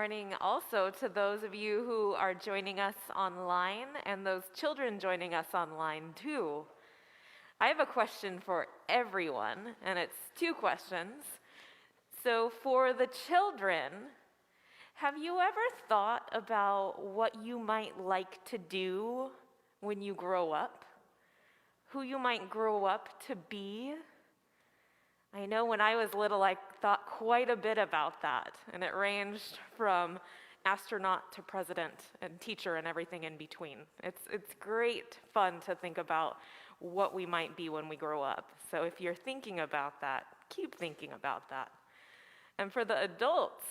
morning also to those of you who are joining us online and those children joining us online too. I have a question for everyone, and it's two questions. So for the children, have you ever thought about what you might like to do when you grow up? Who you might grow up to be? I know when I was little, I thought quite a bit about that, and it ranged from astronaut to president and teacher and everything in between. It's great fun to think about what we might be when we grow up. So if you're thinking about that, keep thinking about that. And for the adults,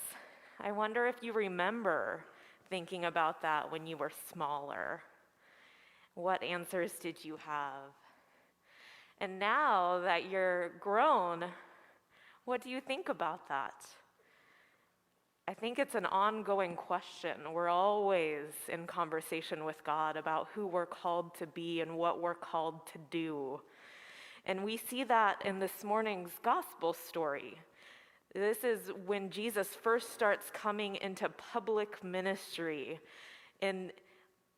I wonder if you remember thinking about that when you were smaller. What answers did you have? And now that you're grown, what do you think about that? I think it's an ongoing question. We're always in conversation with God about who we're called to be and what we're called to do. And we see that in this morning's gospel story. This is when Jesus first starts coming into public ministry in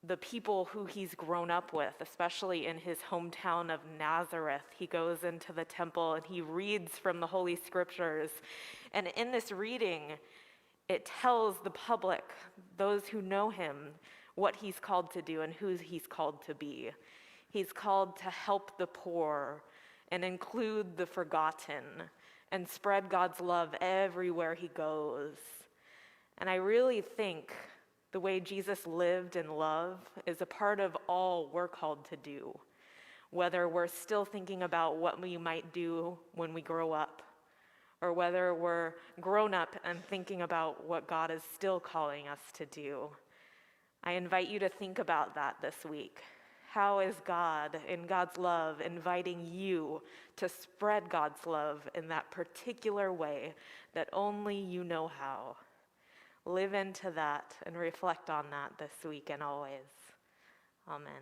the people who he's grown up with, especially in his hometown of Nazareth. He goes into the temple and he reads from the Holy Scriptures. And in this reading, it tells the public, those who know him, what he's called to do and who he's called to be. He's called to help the poor and include the forgotten and spread God's love everywhere he goes. And I really think the way Jesus lived and loved is a part of all we're called to do, whether we're still thinking about what we might do when we grow up, or whether we're grown up and thinking about what God is still calling us to do. I invite you to think about that this week. How is God, in God's love, inviting you to spread God's love in that particular way that only you know how? Live into that and reflect on that this week and always. Amen.